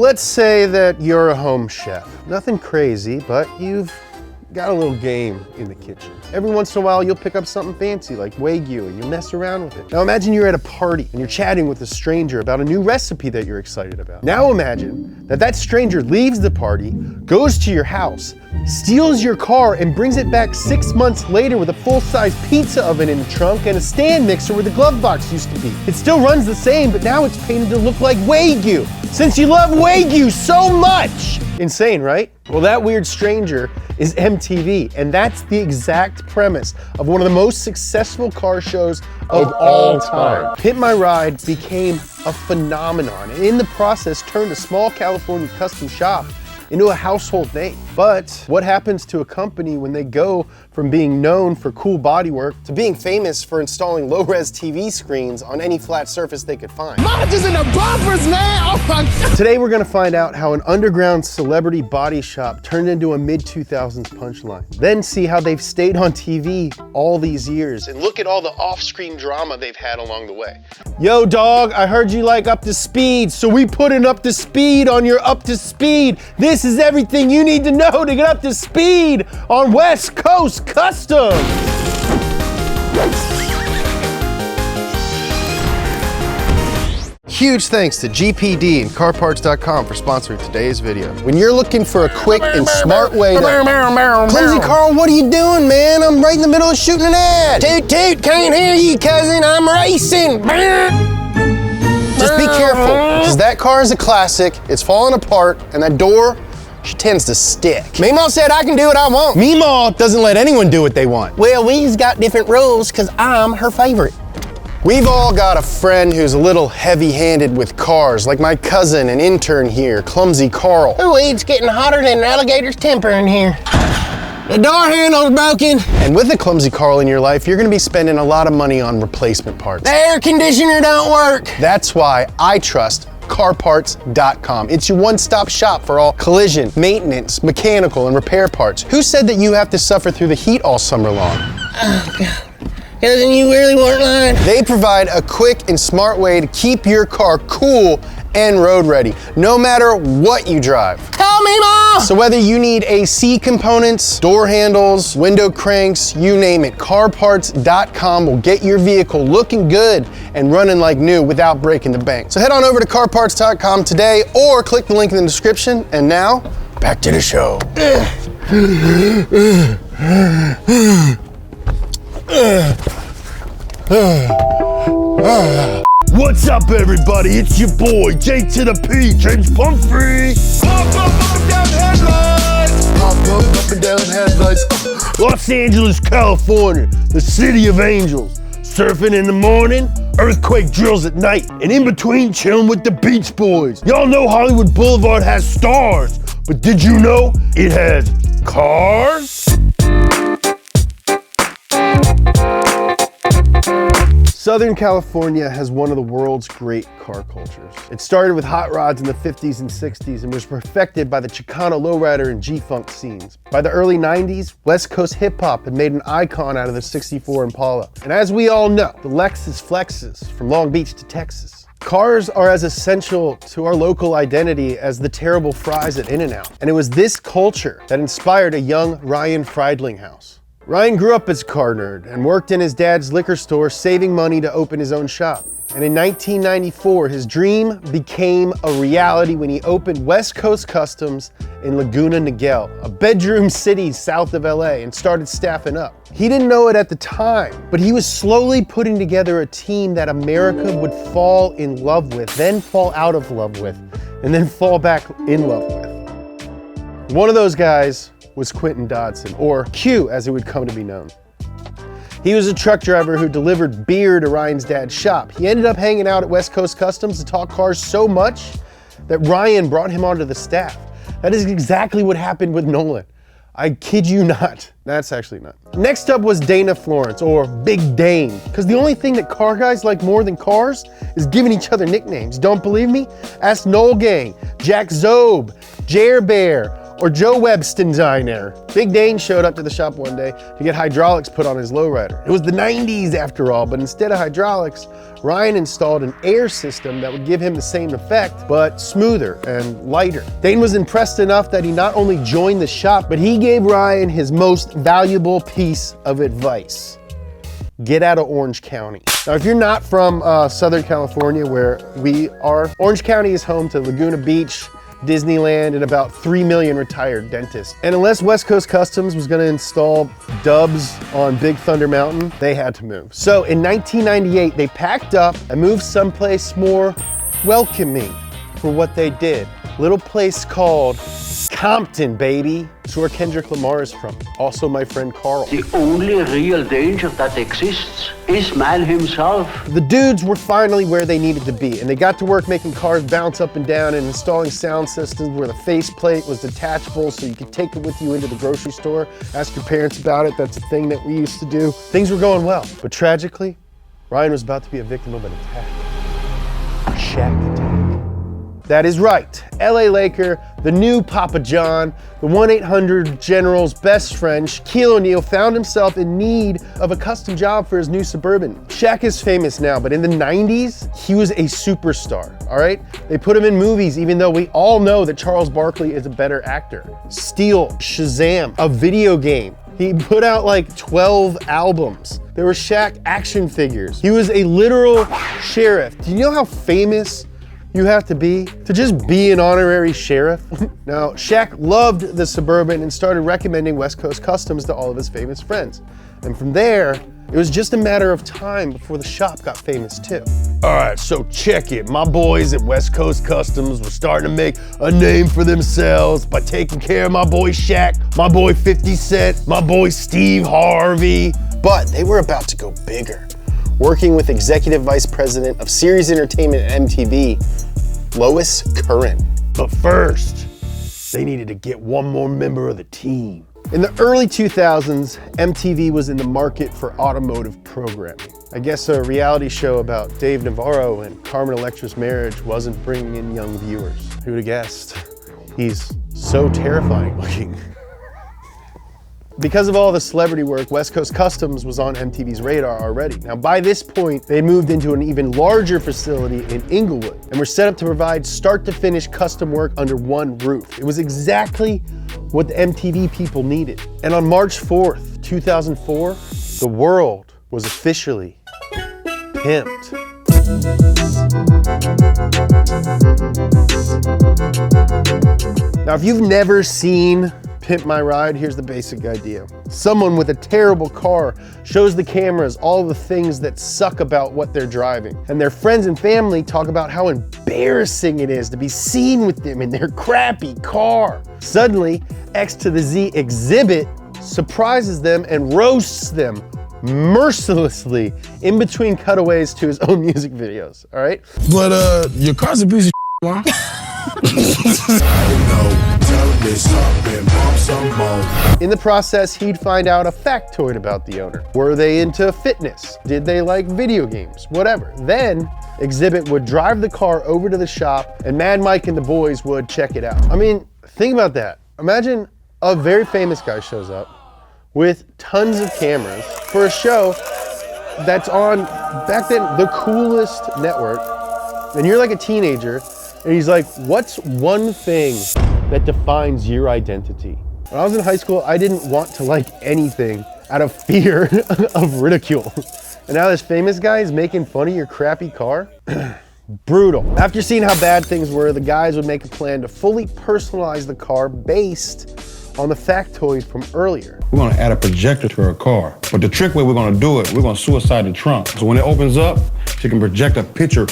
Let's say that you're a home chef. Nothing crazy, but you've got a little game in the kitchen. Every once in a while, you'll pick up something fancy like wagyu and you'll mess around with it. Now imagine you're at a party and you're chatting with a stranger about a new recipe that you're excited about. Now imagine that that stranger leaves the party, goes to your house, steals your car and brings it back 6 months later with a full-size pizza oven in the trunk and a stand mixer where the glove box used to be. It still runs the same, but now it's painted to look like wagyu, since you love wagyu so much. Insane, right? Well, that weird stranger is MTV, and that's the exact premise of one of the most successful car shows of all time. Pimp My Ride became a phenomenon, and in the process turned a small California custom shop into a household name. But what happens to a company when they go from being known for cool bodywork to being famous for installing low-res TV screens on any flat surface they could find? Monitors in the bumpers, man! Oh my God! Today we're gonna find out how an underground celebrity body shop turned into a mid-2000s punchline. Then see how they've stayed on TV all these years, and look at all the off-screen drama they've had along the way. Yo dog, I heard you like Up to Speed, so we put an Up to Speed on your Up to Speed. This is everything you need to know to get up to speed on West Coast Custom. Huge thanks to GPD and carparts.com for sponsoring today's video. When you're looking for a quick and smart way to... Clumsy Carl, what are you doing, man? I'm right in the middle of shooting an ad. Toot toot, can't hear you, cousin, I'm racing. Just be careful, because that car is a classic, it's falling apart, and that door, she tends to stick. Meemaw said I can do what I want. Meemaw doesn't let anyone do what they want. Well, we've got different rules, because I'm her favorite. We've all got a friend who's a little heavy-handed with cars, like my cousin and intern here, Clumsy Carl. Ooh, it's getting hotter than an alligator's temper in here. The door handle's broken. And with a Clumsy Carl in your life, you're gonna be spending a lot of money on replacement parts. The air conditioner don't work. That's why I trust carparts.com. It's your one-stop shop for all collision, maintenance, mechanical, and repair parts. Who said that you have to suffer through the heat all summer long? Oh, God. Cousin, you really weren't lying. They provide a quick and smart way to keep your car cool and road ready, no matter what you drive. Call me, Mom! So whether you need AC components, door handles, window cranks, you name it, carparts.com will get your vehicle looking good and running like new without breaking the bank. So head on over to carparts.com today or click the link in the description. And now, back to the show. What's up, everybody? It's your boy, J to the P, James Pumphrey. Pop up and down headlights. Pop up and down headlights. Los Angeles, California, the city of angels. Surfing in the morning, earthquake drills at night, and in between chilling with the Beach Boys. Y'all know Hollywood Boulevard has stars, but did you know it has cars? Southern California has one of the world's great car cultures. It started with hot rods in the 50s and 60s and was perfected by the Chicano lowrider and G-funk scenes. By the early 90s, West Coast hip-hop had made an icon out of the 64 Impala. And as we all know, the Lexus flexes from Long Beach to Texas. Cars are as essential to our local identity as the terrible fries at In-N-Out. And it was this culture that inspired a young Ryan Friedlinghaus. Ryan grew up as a car nerd and worked in his dad's liquor store saving money to open his own shop. And in 1994, his dream became a reality when he opened West Coast Customs in Laguna Niguel, a bedroom city south of LA, and started staffing up. He didn't know it at the time, but he was slowly putting together a team that America would fall in love with, then fall out of love with, and then fall back in love with. One of those guys was Quentin Dodson, or Q as it would come to be known. He was a truck driver who delivered beer to Ryan's dad's shop. He ended up hanging out at West Coast Customs to talk cars so much that Ryan brought him onto the staff. That is exactly what happened with Nolan. I kid you not. That's actually not. Next up was Dana Florence, or Big Dane, because the only thing that car guys like more than cars is giving each other nicknames. Don't believe me? Ask Noel Gang, Jack Zobe, Jer Bear, Or Joe Webstensteiner. Big Dane showed up to the shop one day to get hydraulics put on his lowrider. It was the 90s after all, but instead of hydraulics, Ryan installed an air system that would give him the same effect, but smoother and lighter. Dane was impressed enough that he not only joined the shop, but he gave Ryan his most valuable piece of advice. Get out of Orange County. Now, if you're not from Southern California, where we are, Orange County is home to Laguna Beach, Disneyland, and about 3 million retired dentists. And unless West Coast Customs was gonna install dubs on Big Thunder Mountain, they had to move. So in 1998, they packed up and moved someplace more welcoming for what they did. Little place called Compton, baby. It's where Kendrick Lamar is from. Also my friend Carl. The only real danger that exists is man himself. The dudes were finally where they needed to be, and they got to work making cars bounce up and down and installing sound systems where the faceplate was detachable so you could take it with you into the grocery store. Ask your parents about it. That's a thing that we used to do. Things were going well, but tragically, Ryan was about to be a victim of an attack. A shack attack. That is right, LA Laker, the new Papa John, the 1-800 General's best friend, Shaquille O'Neal, found himself in need of a custom job for his new Suburban. Shaq is famous now, but in the 90s, he was a superstar, all right? They put him in movies, even though we all know that Charles Barkley is a better actor. Steel, Shazam, a video game. He put out like 12 albums. There were Shaq action figures. He was a literal sheriff. Do you know how famous you have to be to just be an honorary sheriff? Now, Shaq loved the Suburban and started recommending West Coast Customs to all of his famous friends. And from there, it was just a matter of time before the shop got famous too. All right, so check it. My boys at West Coast Customs were starting to make a name for themselves by taking care of my boy Shaq, my boy 50 Cent, my boy Steve Harvey. But they were about to go bigger. Working with Executive Vice President of Series Entertainment at MTV, Lois Curran. But first, they needed to get one more member of the team. In the early 2000s, MTV was in the market for automotive programming. I guess a reality show about Dave Navarro and Carmen Electra's marriage wasn't bringing in young viewers. Who'd have guessed? He's so terrifying looking. Because of all the celebrity work, West Coast Customs was on MTV's radar already. Now, by this point, they moved into an even larger facility in Inglewood and were set up to provide start-to-finish custom work under one roof. It was exactly what the MTV people needed. And on March 4th, 2004, the world was officially pimped. Now, if you've never seen Pimp My Ride, here's the basic idea. Someone with a terrible car shows the cameras all the things that suck about what they're driving. And their friends and family talk about how embarrassing it is to be seen with them in their crappy car. Suddenly, X to the Z Exhibit surprises them and roasts them mercilessly in between cutaways to his own music videos, all right? But your car's a piece of shit, In the process, he'd find out a factoid about the owner. Were they into fitness? Did they like video games? Whatever. Then, Exhibit would drive the car over to the shop and Mad Mike and the boys would check it out. I mean, think about that. Imagine a very famous guy shows up with tons of cameras for a show that's on, back then, the coolest network. And you're like a teenager, and he's like, what's one thing that defines your identity? When I was in high school, I didn't want to like anything out of fear of ridicule. And now this famous guy is making fun of your crappy car? Brutal. After seeing how bad things were, the guys would make a plan to fully personalize the car based on the factoid from earlier. We're gonna add a projector to her car. But the trick way we're gonna do it, we're gonna suicide the trunk. So when it opens up, she can project a picture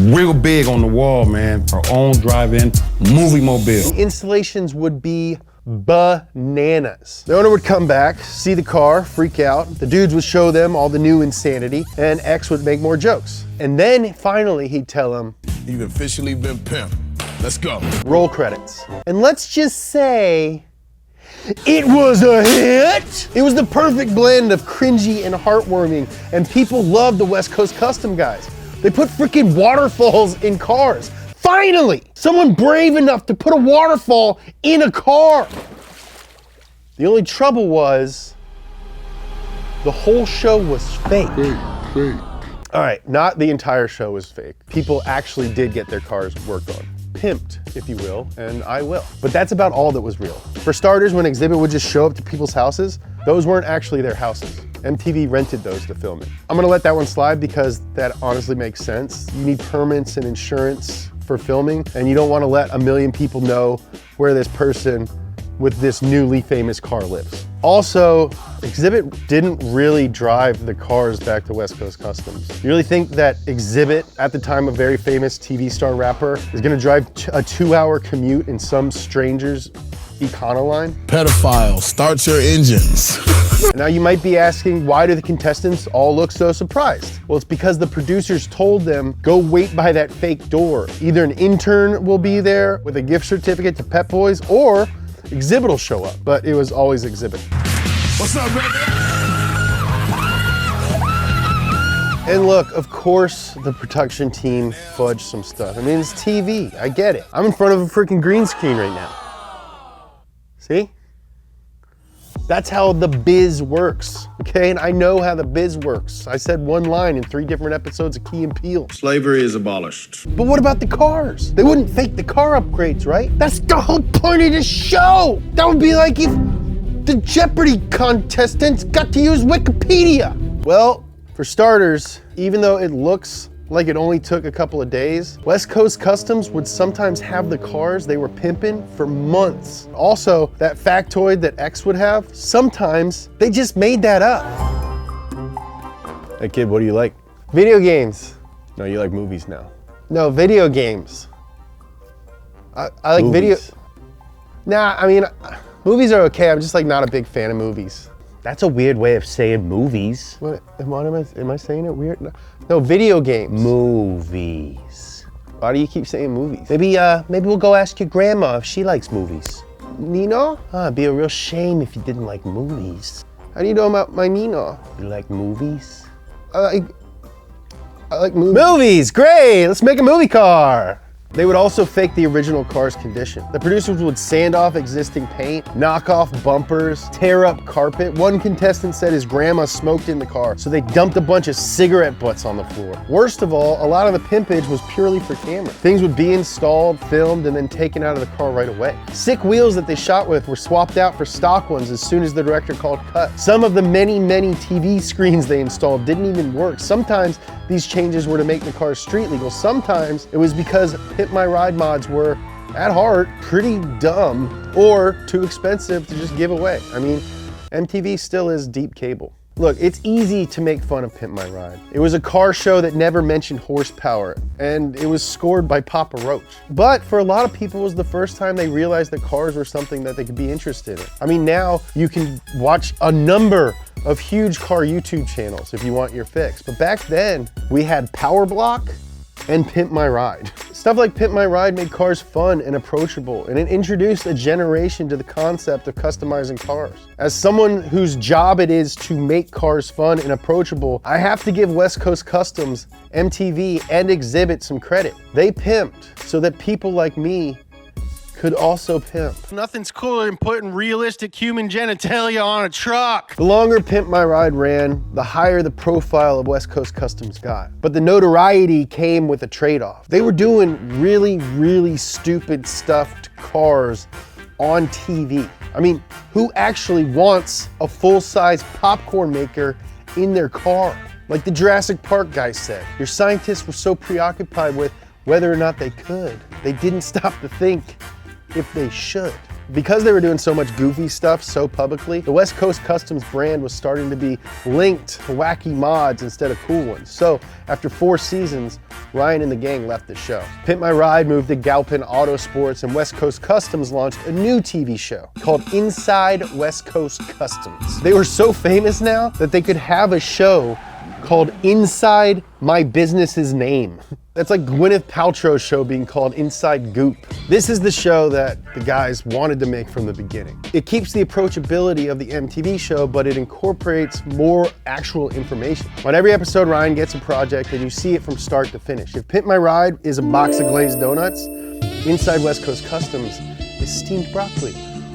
real big on the wall, man. Her own drive-in movie mobile. The installations would be bananas. The owner would come back, see the car, freak out. The dudes would show them all the new insanity, and X would make more jokes. And then finally he'd tell them, "You've officially been pimped. Let's go." Roll credits. And let's just say, it was a hit! It was the perfect blend of cringy and heartwarming, and people loved the West Coast Custom guys. They put freaking waterfalls in cars. Finally, someone brave enough to put a waterfall in a car. The only trouble was the whole show was fake. All right, not the entire show was fake. People actually did get their cars worked on. Pimped, if you will, and I will. But that's about all that was real. For starters, when Exhibit would just show up to people's houses, those weren't actually their houses. MTV rented those to film it. I'm gonna let that one slide because that honestly makes sense. You need permits and insurance for filming, and you don't wanna let a million people know where this person with this newly famous car lives. Also, Exhibit didn't really drive the cars back to West Coast Customs. You really think that Exhibit, at the time a very famous TV star rapper, is gonna drive a 2-hour commute in some stranger's Econoline? Pedophile, start your engines. Now you might be asking, why do the contestants all look so surprised? Well, it's because the producers told them, go wait by that fake door. Either an intern will be there with a gift certificate to Pep Boys, or Exhibit will show up, but it was always Exhibit. What's up, baby? And look, of course, the production team fudged some stuff. I mean, it's TV, I get it. I'm in front of a freaking green screen right now. See? That's how the biz works, okay? And I know how the biz works. I said one line in 3 different episodes of Key and Peele. Slavery is abolished. But what about the cars? They wouldn't fake the car upgrades, right? That's the whole point of the show. That would be like if the Jeopardy contestants got to use Wikipedia. Well, for starters, even though it looks like it only took a couple of days, West Coast Customs would sometimes have the cars they were pimping for months. Also, that factoid that X would have, sometimes they just made that up. Hey kid, what do you like? Video games. No, you like movies now. No, video games. I like video. Nah, I mean, movies are okay. I'm just like not a big fan of movies. That's a weird way of saying movies. What am I saying it weird? No, video games. Movies. Why do you keep saying movies? Maybe we'll go ask your grandma if she likes movies. Nino? It'd be a real shame if you didn't like movies. How do you know about my Nino? You like movies? I like movies. Movies, great, let's make a movie car. They would also fake the original car's condition. The producers would sand off existing paint, knock off bumpers, tear up carpet. One contestant said his grandma smoked in the car, so they dumped a bunch of cigarette butts on the floor. Worst of all, a lot of the pimpage was purely for camera. Things would be installed, filmed, and then taken out of the car right away. Sick wheels that they shot with were swapped out for stock ones as soon as the director called cut. Some of the many TV screens they installed didn't even work. Sometimes these changes were to make the cars street legal. Sometimes it was because Pimp My Ride mods were, at heart, pretty dumb or too expensive to just give away. I mean, MTV still is deep cable. Look, it's easy to make fun of Pimp My Ride. It was a car show that never mentioned horsepower, and it was scored by Papa Roach. But for a lot of people, it was the first time they realized that cars were something that they could be interested in. I mean, now you can watch a number of huge car YouTube channels if you want your fix. But back then, we had Power Block and Pimp My Ride. Stuff like Pimp My Ride made cars fun and approachable, and it introduced a generation to the concept of customizing cars. As someone whose job it is to make cars fun and approachable, I have to give West Coast Customs, MTV, and Exhibit some credit. They pimped so that people like me could also pimp. Nothing's cooler than putting realistic human genitalia on a truck. The longer Pimp My Ride ran, the higher the profile of West Coast Customs got. But the notoriety came with a trade-off. They were doing really stupid stuff to cars on TV. I mean, who actually wants a full-size popcorn maker in their car? Like the Jurassic Park guy said, your scientists were so preoccupied with whether or not they could, they didn't stop to think if they should. Because they were doing so much goofy stuff so publicly, the West Coast Customs brand was starting to be linked to wacky mods instead of cool ones. So after 4 seasons, Ryan and the gang left the show. Pimp My Ride moved to Galpin Autosports, and West Coast Customs launched a new TV show called Inside West Coast Customs. They were so famous now that they could have a show called Inside My Business's Name. That's like Gwyneth Paltrow's show being called Inside Goop. This is the show that the guys wanted to make from the beginning. It keeps the approachability of the MTV show, but it incorporates more actual information. On every episode, Ryan gets a project and you see it from start to finish. If Pimp My Ride is a box of glazed donuts, Inside West Coast Customs is steamed broccoli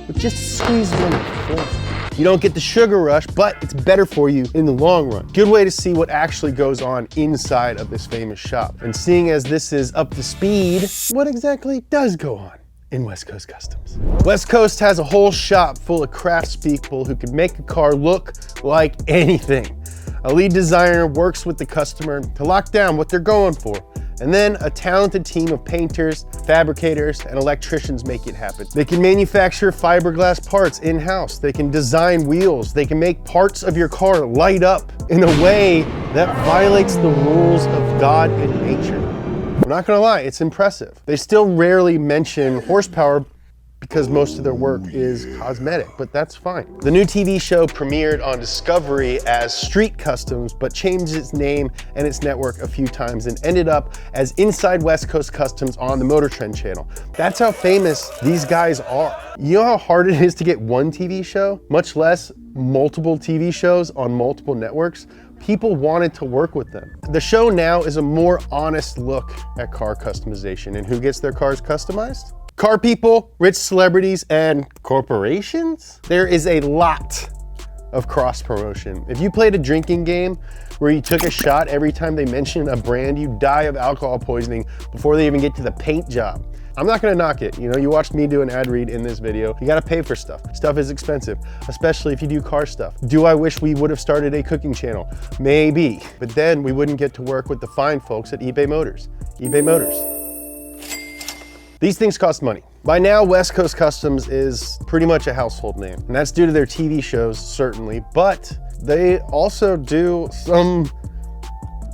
with just a squeeze of lemon for flavor. You don't get the sugar rush, but it's better for you in the long run. Good way to see what actually goes on inside of this famous shop. And seeing as this is up to speed, what exactly does go on in West Coast Customs? West Coast has a whole shop full of craftspeople who could make a car look like anything. A lead designer works with the customer to lock down what they're going for. And then a talented team of painters, fabricators, and electricians make it happen. They can manufacture fiberglass parts in-house. They can design wheels. They can make parts of your car light up in a way that violates the rules of God and nature. I'm not gonna lie, it's impressive. They still rarely mention horsepower because most of their work is cosmetic, but that's fine. The new TV show premiered on Discovery as Street Customs, but changed its name and its network a few times and ended up as Inside West Coast Customs on the Motor Trend channel. That's how famous these guys are. You know how hard it is to get one TV show, much less multiple TV shows on multiple networks? People wanted to work with them. The show now is a more honest look at car customization and who gets their cars customized? Car people, rich celebrities, and corporations? There is a lot of cross promotion. If you played a drinking game where you took a shot every time they mention a brand, you die of alcohol poisoning before they even get to the paint job. I'm not gonna knock it. You know, you watched me do an ad read in this video. You gotta pay for stuff. Stuff is expensive, especially if you do car stuff. Do I wish we would have started a cooking channel? Maybe, but then we wouldn't get to work with the fine folks at eBay Motors. eBay Motors. These things cost money. By now, West Coast Customs is pretty much a household name, and that's due to their TV shows, certainly, but they also do some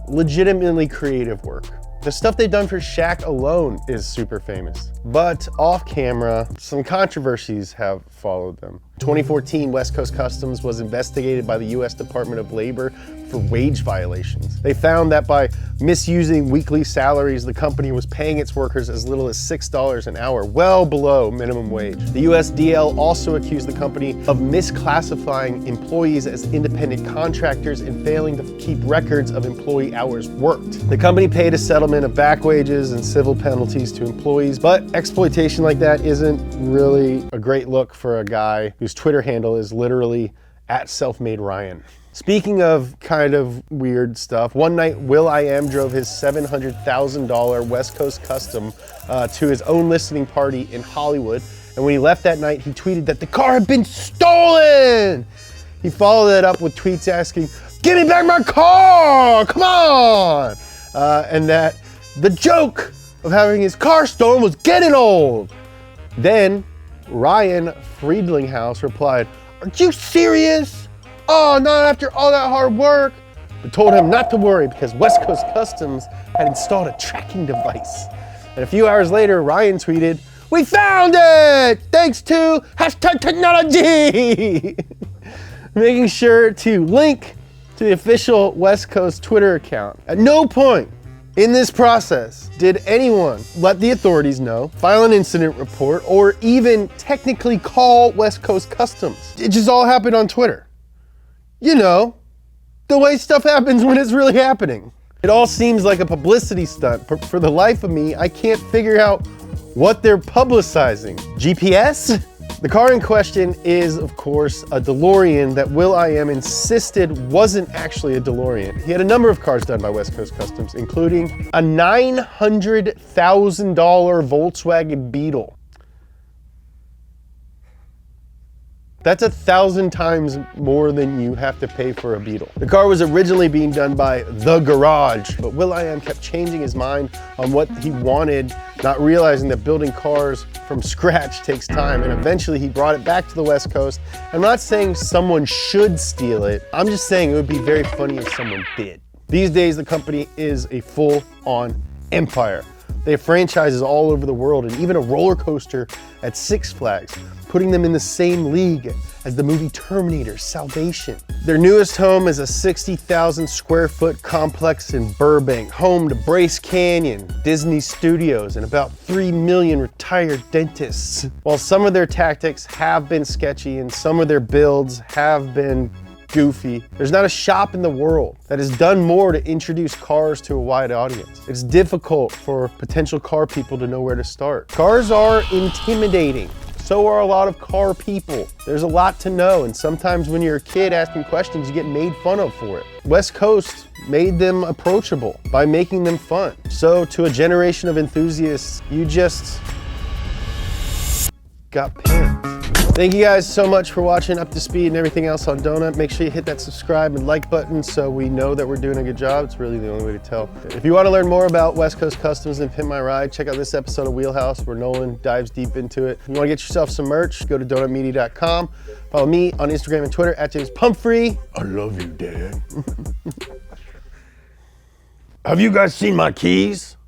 legitimately creative work. The stuff they've done for Shaq alone is super famous. But off camera, some controversies have followed them. 2014, West Coast Customs was investigated by the US Department of Labor for wage violations. They found that by misusing weekly salaries, the company was paying its workers as little as $6 an hour, well below minimum wage. The USDL also accused the company of misclassifying employees as independent contractors and failing to keep records of employee hours worked. The company paid a settlement of back wages and civil penalties to employees, but exploitation like that isn't really a great look for a guy whose Twitter handle is literally @selfmaderyan. Speaking of kind of weird stuff, one night will.i.am drove his $700,000 West Coast Custom to his own listening party in Hollywood, and when he left that night, he tweeted that the car had been stolen! He followed that up with tweets asking, "Give me back my car, come on!" And that the joke of having his car stolen was getting old. Then Ryan Friedlinghouse replied, "Are you serious? Oh, not after all that hard work," but told him not to worry because West Coast Customs had installed a tracking device. And a few hours later, Ryan tweeted, "We found it! Thanks to #technology!" Making sure to link to the official West Coast Twitter account. At no point in this process did anyone let the authorities know, file an incident report, or even technically call West Coast Customs. It just all happened on Twitter. You know, the way stuff happens when it's really happening. It all seems like a publicity stunt, but for the life of me, I can't figure out what they're publicizing. GPS? The car in question is, of course, a DeLorean that will.i.am insisted wasn't actually a DeLorean. He had a number of cars done by West Coast Customs, including a $900,000 Volkswagen Beetle. That's 1,000 times more than you have to pay for a Beetle. The car was originally being done by The Garage, but will.i.am kept changing his mind on what he wanted, not realizing that building cars from scratch takes time, and eventually he brought it back to the West Coast. I'm not saying someone should steal it, I'm just saying it would be very funny if someone did. These days, the company is a full-on empire. They have franchises all over the world and even a roller coaster at Six Flags, putting them in the same league as the movie Terminator Salvation. Their newest home is a 60,000 square foot complex in Burbank, home to Bryce Canyon, Disney Studios, and about 3 million retired dentists. While some of their tactics have been sketchy and some of their builds have been goofy, there's not a shop in the world that has done more to introduce cars to a wide audience. It's difficult for potential car people to know where to start. Cars are intimidating. So are a lot of car people. There's a lot to know, and sometimes when you're a kid asking questions, you get made fun of for it. West Coast made them approachable by making them fun. So to a generation of enthusiasts, you just got pimped. Thank you guys so much for watching Up to Speed and everything else on Donut. Make sure you hit that subscribe and like button so we know that we're doing a good job. It's really the only way to tell. If you want to learn more about West Coast Customs and Pimp My Ride, check out this episode of Wheelhouse where Nolan dives deep into it. If you want to get yourself some merch, go to donutmedia.com. Follow me on Instagram and Twitter at James Pumphrey. I love you, Dad. Have you guys seen my keys?